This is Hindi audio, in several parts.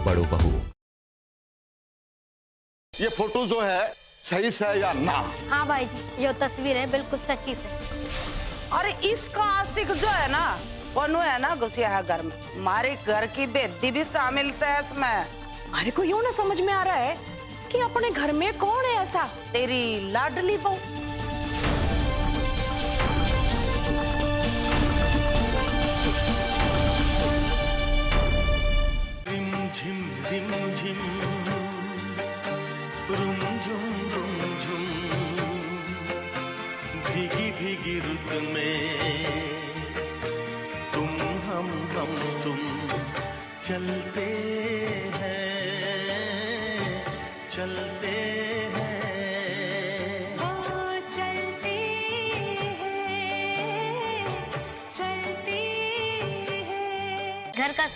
बड़ो बहू। ये फोटो जो है सही से है या ना? हाँ भाई जी, ये तस्वीर है बिल्कुल सच्ची से। अरे इसका आशिक जो है ना, वो है ना घुसिया है घर में। हमारे घर की बेदी भी शामिल है इसमें। हमारे को यूं ना समझ में आ रहा है कि अपने घर में कौन है ऐसा। तेरी लाडली बहू। भीगी भीगी रुत में तुम हम तुम चलते हैं चलते हैं चलते हैं। घर का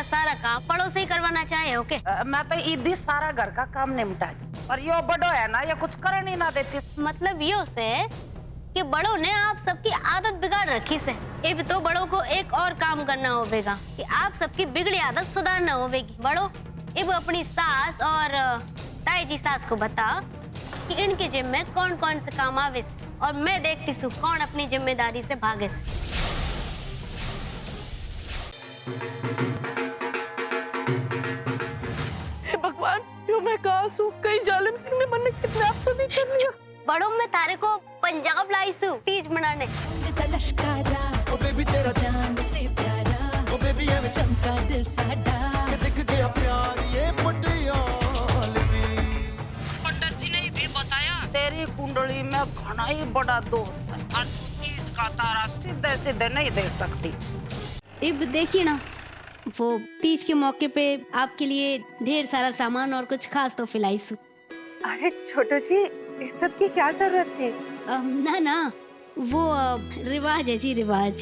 सारा काम पड़ोस ही करवाना चाहे। ओके मैं तो ये भी सारा घर का काम निपटा दी, पर यो बड़ो है ना, ये कुछ करने ना देती। मतलब यो से कि बड़ों ने आप सबकी आदत बिगाड़ रखी से। अब तो बड़ों को एक और काम करना होगा कि आप सबकी बिगड़ी आदत सुधारना होगी। बड़ों अब अपनी सास और ताई जी सास को बता कि इनके जिम में कौन कौन से काम आवे से, और मैं देखती हूँ कौन अपनी जिम्मेदारी से भागे से। हे भगवान, यो मैं कहाँ हूँ? कहीं जालिम सिंह ने मन किडनैप तो नहीं कर लिया? बड़ों में तारे को पंजाब लाई सू तीज मनाने। ओ बेबी तेरा जान से प्यारा, ओ बेबी ये चमका दिल साडा, दिख गया प्यार ये पटियालवी। पंडित जी ने भी बताया तेरी कुंडली में घना ही बड़ा दोष है, और तू तीज का तारा सीधे सीधे नहीं देख सकती। अब देखिए ना, वो तीज के मौके पे आपके लिए ढेर सारा सामान और कुछ खास तोहफे लाई सू। अरे छोटू जी, इस सब की क्या जरूरत थी? ना ना, वो रिवाज है जी, रिवाज।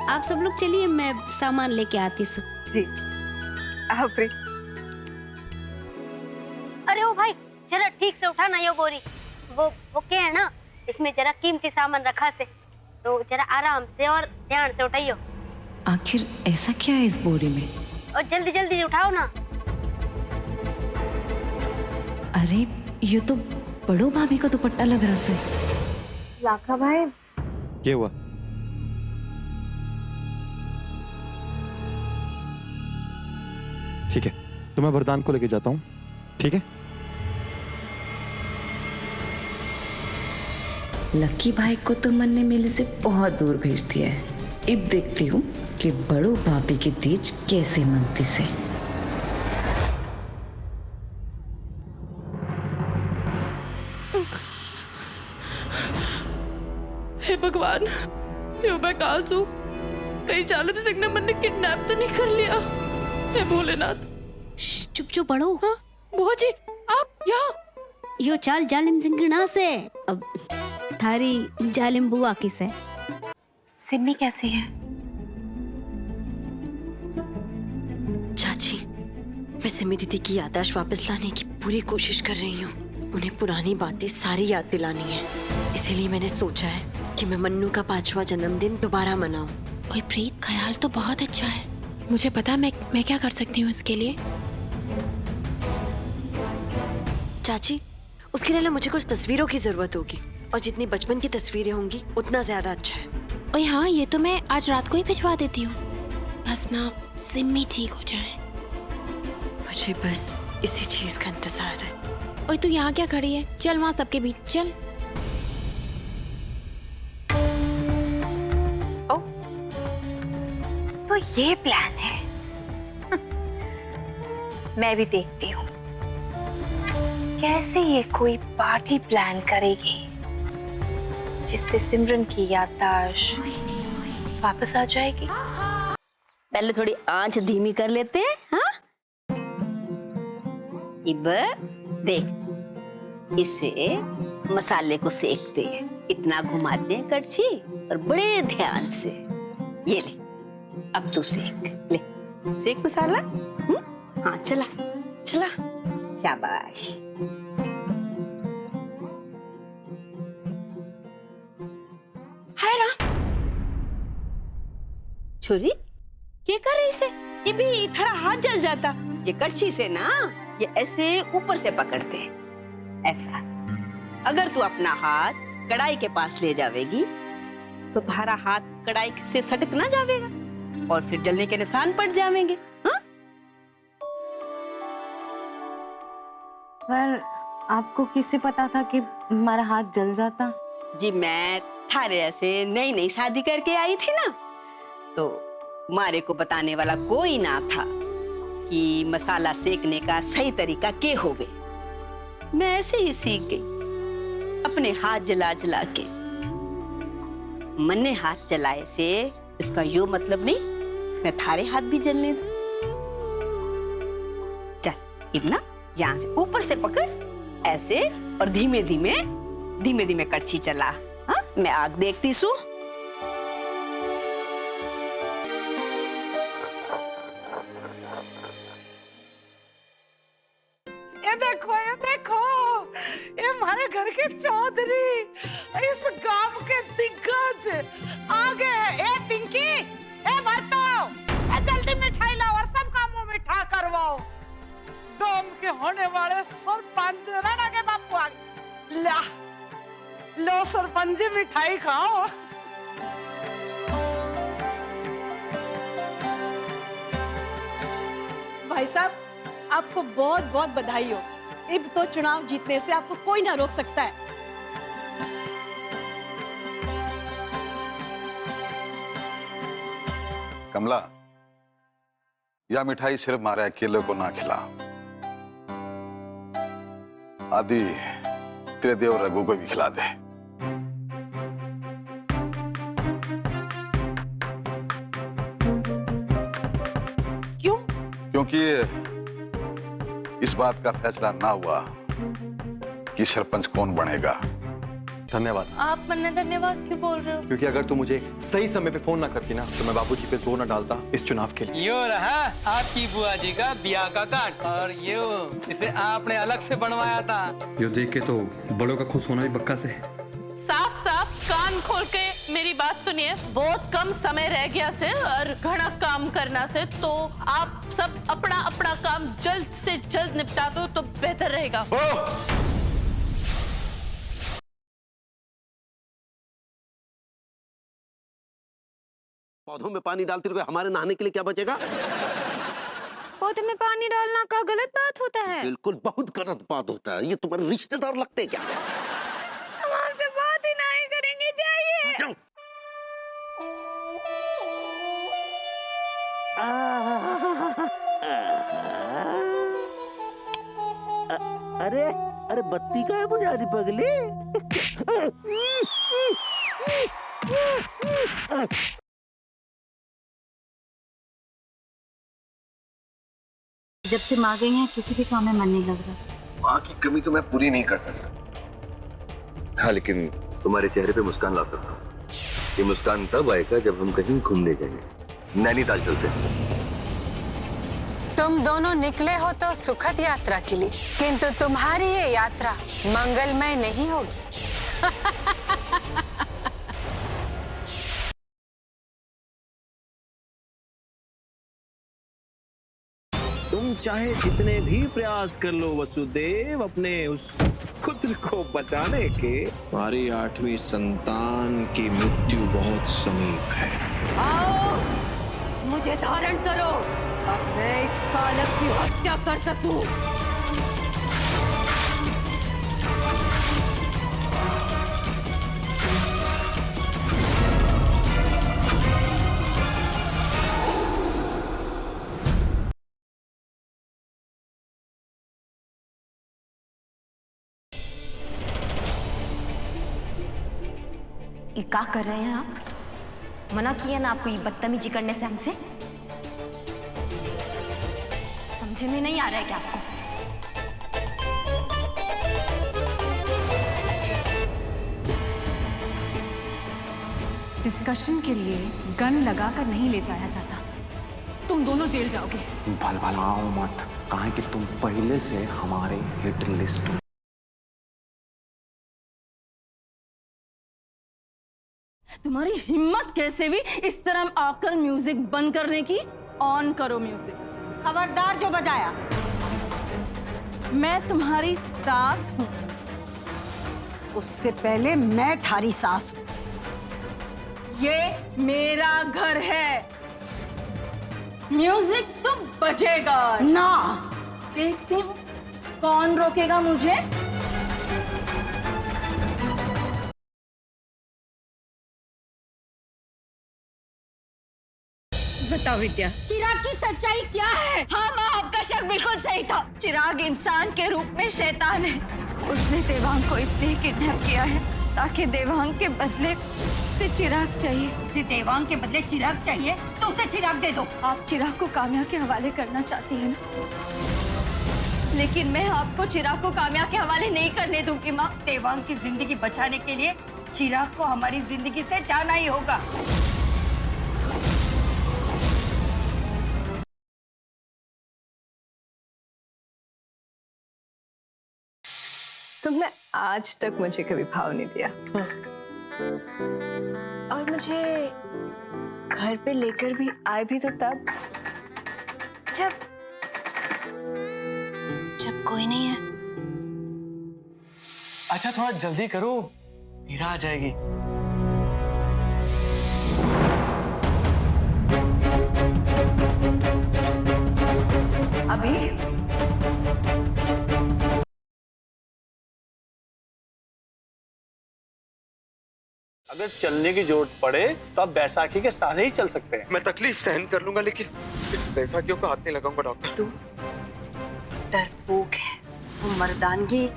आप सब लोग चलिए, मैं सामान लेके आती हूँ। जी आप रे। अरे ओ भाई, जरा ठीक से उठाना यो बोरी। वो क्या है ना, इसमें जरा कीमती सामान रखा से, तो जरा आराम से और ध्यान से उठाइयो। आखिर ऐसा क्या है इस बोरी में? और जल्दी जल्दी उठाओ ना। अरे ये तो बड़ो भाभी का दुपट्टा लग रहा है। लाखा भाई, क्या हुआ? ठीक है, तो मैं वरदान को लेके जाता हूँ। ठीक है? लकी भाई को तो मन ने मेले से बहुत दूर भेज दिया है। अब देखती हूँ कि बड़ो भाभी की तीज कैसे मनती से। हे भगवान, यो मैं कहाँ हूँ? कहीं जालिम सिंह ने मन ने किडनैप तो नहीं कर लिया? हे भोलेनाथ। चुप चुप पढ़ो। हाँ? बुआ जी, आप यहाँ? यो चाल जालिम सिंगना से, अब थारी जालिम बुआ किस है? सिम्मी कैसी है? चाची, मैं सिमी दीदी की याददाश्त वापस लाने की पूरी कोशिश कर रही हूँ। उन्हें पुरानी बातें सारी याद दिलानी है। इसीलिए मैंने सोचा है कि मैं मन्नू का 5वां जन्मदिन दोबारा मनाऊं। ओए प्रीत, ख्याल तो बहुत अच्छा है। मुझे पता मैं क्या कर सकती हूँ इसके लिए। चाची, उसके लिए मुझे कुछ तस्वीरों की जरूरत होगी, और जितनी बचपन की तस्वीरें होंगी उतना ज्यादा अच्छा है। ओए हाँ, ये तो मैं आज रात को ही भिजवा देती हूँ। बस ना सिम्मी ठीक हो जाए। मुझे बस इसी चीज का इंतजार है। ओए तू यहाँ क्या खड़ी है? चल वहाँ सबके बीच चल। ओ, तो ये प्लान है। मैं भी देखती हूँ कैसे ये कोई पार्टी प्लान करेगी जिससे सिमरन की याददाश्त वापस आ जाएगी। पहले थोड़ी आंच धीमी कर लेते हैं। हाँ, इब देख, इसे मसाले को सेकते हैं। इतना घुमाते हैं कड़छी और बड़े ध्यान से। ये ले, अब तू सेक ले, सेक मसाला। हाँ चला चला, शाबाश। हाय राम, छोरी क्या कर रही से? ये भी थारा हाथ जल जाता। ये कड़छी से ना ये ऐसे ऊपर से पकड़ते हैं, ऐसा। अगर तू अपना हाथ कढ़ाई के पास ले जावेगी तो तुम्हारा हाथ कढ़ाई से सटक ना जावेगा और फिर जलने के निशान पड़ जावेंगे। हाँ? पर आपको किससे पता था कि हमारा हाथ जल जाता? जी मैं थारे ऐसे नई नई शादी करके आई थी ना, तो मारे को बताने वाला कोई ना था कि मसाला सेकने का सही तरीका क्या होवे। मैं ऐसे ही सीख गई अपने हाथ जला जला के। मन्ने हाथ जलाए से इसका यो मतलब नहीं मैं थारे हाथ भी जलने दूं। चल इतना यहाँ से ऊपर से पकड़ ऐसे और धीमे धीमे कड़छी चला। हाँ मैं आग देखती सू। ये देखो ये हमारे घर के चौधरी, इस गांव के दिग्गज आगे है। ए पिंकी, ए भरतो, ए जल्दी मिठाई लाओ और सब कामों मिठा करवाओ। गांव के होने वाले सरपंच राणा के बापू आगे। लो सरपंच जी मिठाई खाओ। भाई साहब आपको बहुत बहुत बधाई हो। अब तो चुनाव जीतने से आपको कोई ना रोक सकता है। कमला, यह मिठाई सिर्फ मारे अकेले को ना खिला, आदि तेरे देव रघु को भी खिला दे। क्यों? क्योंकि इस बात का फैसला ना हुआ कि सरपंच कौन बनेगा। धन्यवाद। आप मन्ने धन्यवाद क्यों बोल रहे हो? क्योंकि अगर तू मुझे सही समय पे फोन ना करती ना तो मैं बाबूजी पे जोर ना डालता इस चुनाव के लिए। यो रहा आपकी बुआ जी का ब्याह का कार्ड, और यो इसे आपने अलग से बनवाया था। यो देख के तो बड़ों का खुश होना भी पक्का से। साफ साफ कान खोल के मेरी बात सुनिए। बहुत कम समय रह गया से और घना काम करना से, तो आप सब अपना अपना काम जल्द से जल्द निपटा दो तो बेहतर रहेगा। पौधों में पानी डालते हुए हमारे नहाने के लिए क्या बचेगा? पौधे में पानी डालना का गलत बात होता है? बिल्कुल बहुत गलत बात होता है। ये तुम्हारे रिश्तेदार लगते हैं क्या? हम आपसे बात ही नहीं करेंगे, जाइए। जाओ। अरे अरे बत्ती का है बुझारी पगली। जब से माँ गई हैं किसी भी काम में मन नहीं लग रहा। माँ की कमी तो मैं पूरी नहीं कर सकता, हाँ लेकिन तुम्हारे चेहरे पे मुस्कान ला सकता हूँ। ये मुस्कान तब आएगा जब हम कहीं घूमने जाएंगे, नैनीताल चलते हैं। तुम दोनों निकले हो तो सुखद यात्रा के लिए, किंतु तुम्हारी ये यात्रा मंगलमय नहीं होगी। तुम चाहे कितने भी प्रयास कर लो वसुदेव अपने उस पुत्र को बचाने के, हमारी 8वीं संतान की मृत्यु बहुत समीप है। आओ मुझे धारण करो और मैं इस बालक की हत्या कर सकूं। क्या कर रहे हैं आप? मना किया ना आपको ये बदतमीजी करने से हमसे? समझ में नहीं आ रहा है क्या आपको? डिस्कशन के लिए गन लगाकर नहीं ले जाया जाता। तुम दोनों जेल जाओगे। भलभलाओ मत, काहे कि तुम पहले से हमारे हिट लिस्ट में। तुम्हारी हिम्मत कैसे भी इस तरह आकर म्यूजिक बंद करने की? ऑन करो म्यूजिक। खबरदार जो बजाया। मैं तुम्हारी सास हूँ। उससे पहले मैं थारी सास हूँ। ये मेरा घर है। म्यूजिक तो बजेगा ना। देखती हूँ कौन रोकेगा मुझे। बताओ विद्या, चिराग की सच्चाई क्या है? हाँ माँ, आपका शक बिल्कुल सही था। चिराग इंसान के रूप में शैतान है। उसने देवांग को इसलिए किडनैप किया है ताकि देवांग के बदले से चिराग चाहिए। उसे देवांग के बदले चिराग चाहिए तो उसे चिराग दे दो। आप चिराग को काम्या के हवाले करना चाहती है ना, लेकिन मैं आपको चिराग को काम्या के हवाले नहीं करने दूंगी माँ। देवांग की जिंदगी बचाने के लिए चिराग को हमारी जिंदगी से जाना ही होगा। तुमने आज तक मुझे कभी भाव नहीं दिया और मुझे घर पे लेकर भी आए भी तो तब जब कोई नहीं है। अच्छा थोड़ा जल्दी करो, हीरा आ जाएगी। अभी अगर चलने की जरूरत पड़े तो आप बैसाखी के साथ ही चल सकते हैं। मैं तकलीफ सहन कर लूंगा, लेकिन बैसाखियों को हाथ नहीं लगाऊंगा डॉक्टर। तू डरपोक है, वो मर्दानगी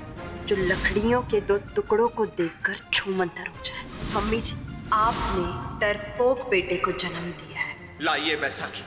जो लकड़ियों के दो टुकड़ों को देखकर छूमंतर हो जाए। मम्मी जी, आपने डरपोक बेटे को जन्म दिया है। लाइए बैसाखी।